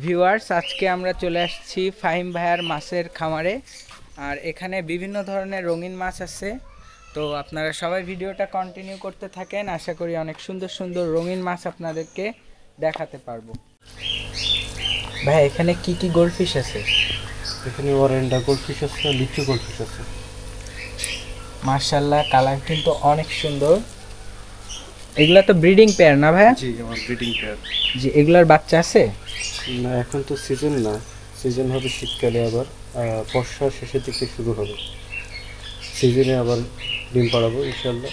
Viewers, আজকে আমরা চলে আসছি ফাহিম ভাইয়ার মাছের খামারে। আর এখানে বিভিন্ন ধরনের রঙিন মাছ আছে। তো আপনারা সবাই ভিডিওটা কন্টিনিউ করতে থাকেন, আশা করি অনেক সুন্দর সুন্দর রঙিন মাছ আপনাদেরকে দেখাতে পারবো। ভাই, এখানে কি কি গোল্ডফিশ আছে? এখানে ওরেন্ডা গোল্ডফিশ আছে, লিচু গোল্ডফিশ আছে। মাশাআল্লাহ, কালার কিন্তু অনেক সুন্দর। এগুলা তো ব্রিডিং পেয়ার না ভাইয়া? জি, আমার ব্রিডিং পেয়ার। জি, এগুলার বাচ্চা আছে? না, এখন তো সিজন না, সিজন হবে শীতকালে, আবার বর্ষার শেষের দিকে শুরু হবে। সিজনে আবার ডিম পাড়াবো ইনশাল্লাহ।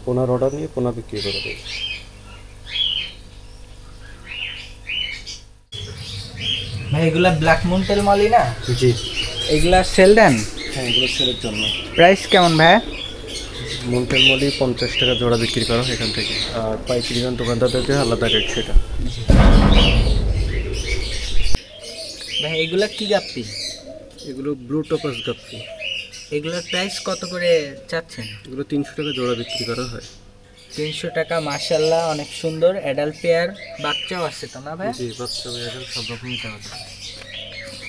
পোনার অর্ডার নিয়ে পোনা বিক্রি করে দেবো। ভাই, এগুলা ব্ল্যাক মাউন্টেন মলি না? জি, এগুলা সেল দেন? হ্যাঁ, এগুলো সেলের জন্য। প্রাইস কেমন ভাইয়া? মন্টেল মলি 50 টাকা জোড়া বিক্রি করা হয় এখান থেকে, আর পাইকারি দোকানদারদেরকে আলাদা রেট সেটা। ভাই, এগুলা কি গাপ্পি? এগুলো ব্লু টপাস গাপ্পি। এগুলোর প্রাইস কত করে চাচ্ছেন? এগুলো 300 টাকা জোড়া বিক্রি করা হয়। 300 টাকা। মাশাআল্লাহ, অনেক সুন্দর। অ্যাডাল্ট পেয়ার, বাচ্চাও আছে তো না ভাই? জি, বাচ্চা এখন সব রকমই পাওয়া যায়।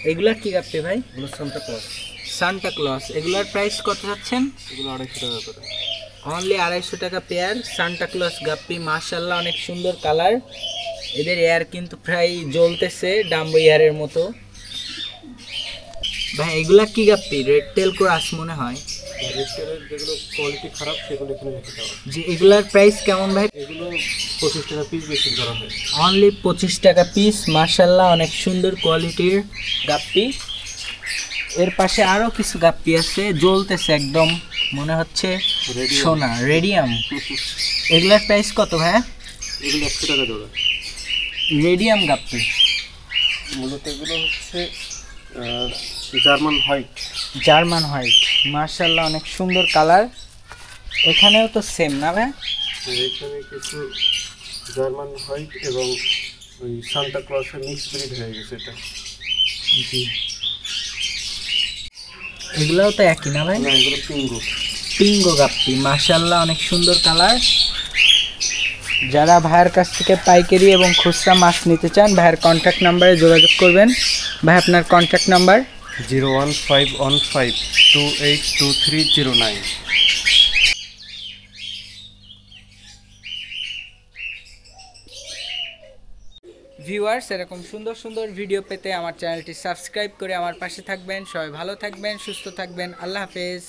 এগুলা কি গাপ্পি ভাই? এগুলো সান্তা ক্লজ। Santa Claus. এগুলোর প্রাইস কত চাচ্ছেন? এগুলো 250 টাকা করে। অনলি 250 টাকা পেয়ার সান্টা ক্লজ গাপ্পি। মাশাআল্লাহ, অনেক সুন্দর কালার। এদের এয়ার কিন্তু প্রায় জ্বলতেছে ডাম্বো এয়ারের মতো। ভাই, এগুলা কি গাপ্পি? রেড টেল ক্রস মনে হয়। রেড টেলের যেগুলো কোয়ালিটি খারাপ সেগুলো এখানে রেখে দেওয়া। যে এগুলার প্রাইস কেমন ভাই? এগুলো 25 টাকা পিস বিক্রি করা হয়। অনলি 25 টাকা পিস। মাশাআল্লাহ, অনেক সুন্দর কোয়ালিটির গাপ্পি। এর পাশে আরো কিছু গাপ্পি আছে, জ্বলতেছে একদম, মনে হচ্ছে সোনা, রেডিয়াম। এগুলার প্রাইস কত ভাই? এগুলো 100 টাকা জোড়া। রেডিয়াম গাপ্পি। মূলত এগুলো হচ্ছে জার্মান হোয়াইট। German white. মাশাআল্লাহ, অনেক সুন্দর কালার। এখানেও তো সেম না ভাই? এখানে কিছু জার্মান হোয়াইট এবং ওই সান্টা ক্লজের মিক্স ব্রিড হয়ে গেছে এটা। জি, এগুলাও তো একই না ভাই? না, এগুলো পিঙ্গো। পিঙ্গো গাপ্পি। মাশাআল্লাহ, অনেক সুন্দর কালার। যারা ভাইয়ের কাছ থেকে পাইকারি এবং খুচরা মাছ নিতে চান, ভাইয়ের কন্ট্যাক্ট নাম্বারে যোগাযোগ করবেন। ভাই, আপনার কন্ট্যাক্ট নাম্বার? 01515282309। ভিউয়ার্স, এরকম সুন্দর সুন্দর ভিডিও পেতে আমার চ্যানেলটি সাবস্ক্রাইব করে আমার পাশে থাকবেন। সবাই ভালো থাকবেন, সুস্থ থাকবেন। আল্লাহ হাফেজ।